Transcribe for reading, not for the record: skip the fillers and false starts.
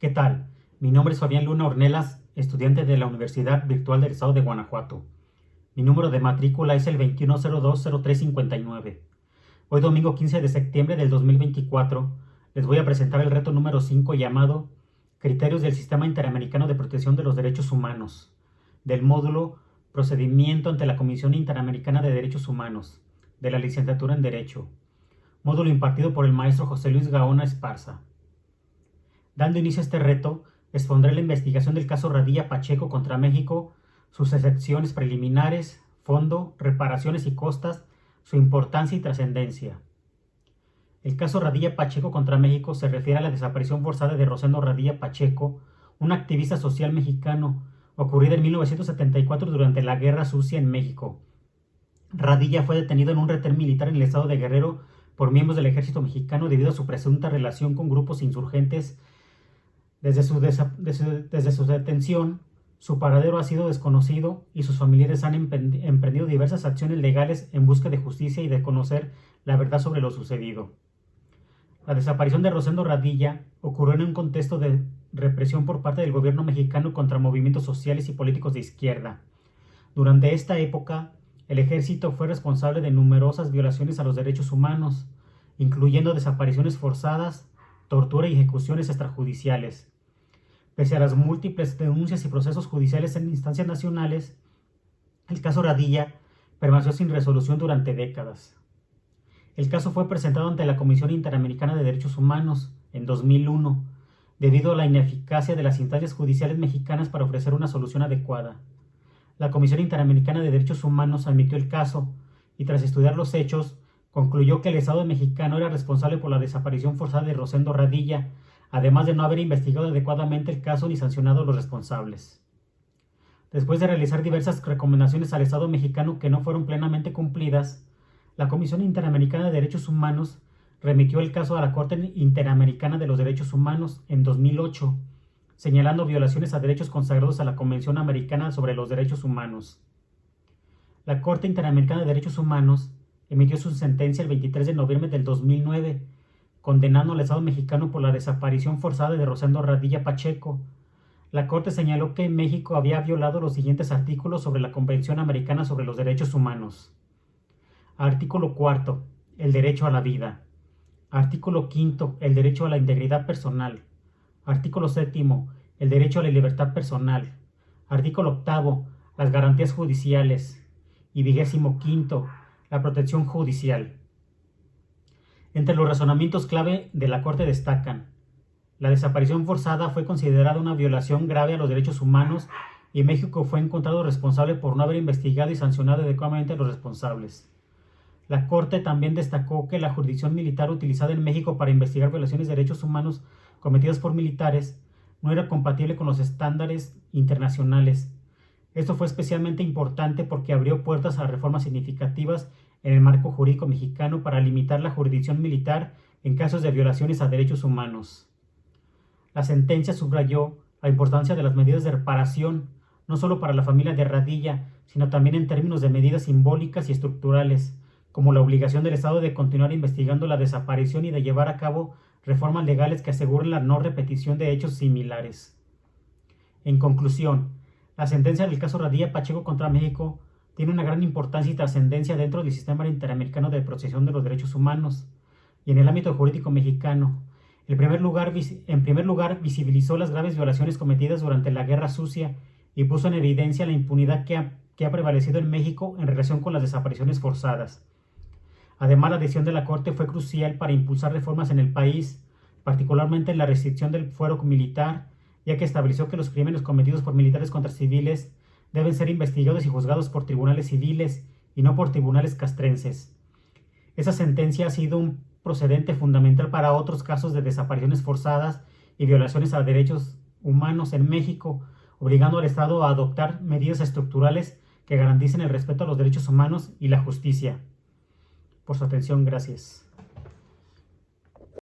¿Qué tal? Mi nombre es Fabián Luna Ornelas, estudiante de la Universidad Virtual del Estado de Guanajuato. Mi número de matrícula es el 21020359. Hoy domingo 15 de septiembre del 2024 les voy a presentar el reto número 5 llamado Criterios del Sistema Interamericano de Protección de los Derechos Humanos, del módulo Procedimiento ante la Comisión Interamericana de Derechos Humanos, de la licenciatura en Derecho, módulo impartido por el maestro José Luis Gaona Esparza. Dando inicio a este reto, expondré la investigación del caso Radilla Pacheco contra México, sus excepciones preliminares, fondo, reparaciones y costas, su importancia y trascendencia. El caso Radilla Pacheco contra México se refiere a la desaparición forzada de Rosendo Radilla Pacheco, un activista social mexicano, ocurrida en 1974 durante la Guerra Sucia en México. Radilla fue detenido en un retén militar en el estado de Guerrero por miembros del ejército mexicano debido a su presunta relación con grupos insurgentes. Desde su detención, su paradero ha sido desconocido y sus familiares han emprendido diversas acciones legales en busca de justicia y de conocer la verdad sobre lo sucedido. La desaparición de Rosendo Radilla ocurrió en un contexto de represión por parte del gobierno mexicano contra movimientos sociales y políticos de izquierda. Durante esta época, el ejército fue responsable de numerosas violaciones a los derechos humanos, incluyendo desapariciones forzadas, tortura y ejecuciones extrajudiciales. Pese a las múltiples denuncias y procesos judiciales en instancias nacionales, el caso Radilla permaneció sin resolución durante décadas. El caso fue presentado ante la Comisión Interamericana de Derechos Humanos en 2001, debido a la ineficacia de las instancias judiciales mexicanas para ofrecer una solución adecuada. La Comisión Interamericana de Derechos Humanos admitió el caso y, tras estudiar los hechos, concluyó que el Estado mexicano era responsable por la desaparición forzada de Rosendo Radilla, además de no haber investigado adecuadamente el caso ni sancionado a los responsables. Después de realizar diversas recomendaciones al Estado mexicano que no fueron plenamente cumplidas, la Comisión Interamericana de Derechos Humanos remitió el caso a la Corte Interamericana de los Derechos Humanos en 2008, señalando violaciones a derechos consagrados a la Convención Americana sobre los Derechos Humanos. La Corte Interamericana de Derechos Humanos emitió su sentencia el 23 de noviembre del 2009, condenando al Estado mexicano por la desaparición forzada de Rosendo Radilla Pacheco. La Corte señaló que México había violado los siguientes artículos sobre la Convención Americana sobre los Derechos Humanos. Artículo 4. El derecho a la vida. Artículo 5. El derecho a la integridad personal. Artículo 7. El derecho a la libertad personal. Artículo 8. Las garantías judiciales. Y 25. La protección judicial. Entre los razonamientos clave de la Corte destacan: la desaparición forzada fue considerada una violación grave a los derechos humanos y México fue encontrado responsable por no haber investigado y sancionado adecuadamente a los responsables. La Corte también destacó que la jurisdicción militar utilizada en México para investigar violaciones de derechos humanos cometidas por militares no era compatible con los estándares internacionales. Esto fue especialmente importante porque abrió puertas a reformas significativas en el marco jurídico mexicano para limitar la jurisdicción militar en casos de violaciones a derechos humanos. La sentencia subrayó la importancia de las medidas de reparación, no solo para la familia de Radilla, sino también en términos de medidas simbólicas y estructurales, como la obligación del Estado de continuar investigando la desaparición y de llevar a cabo reformas legales que aseguren la no repetición de hechos similares. En conclusión, la sentencia del caso Radilla Pacheco contra México tiene una gran importancia y trascendencia dentro del sistema interamericano de protección de los derechos humanos y en el ámbito jurídico mexicano. En primer lugar, visibilizó las graves violaciones cometidas durante la Guerra Sucia y puso en evidencia la impunidad que ha prevalecido en México en relación con las desapariciones forzadas. Además, la decisión de la Corte fue crucial para impulsar reformas en el país, particularmente en la restricción del fuero militar, ya que estableció que los crímenes cometidos por militares contra civiles deben ser investigados y juzgados por tribunales civiles y no por tribunales castrenses. Esa sentencia ha sido un precedente fundamental para otros casos de desapariciones forzadas y violaciones a derechos humanos en México, obligando al Estado a adoptar medidas estructurales que garanticen el respeto a los derechos humanos y la justicia. Por su atención, gracias.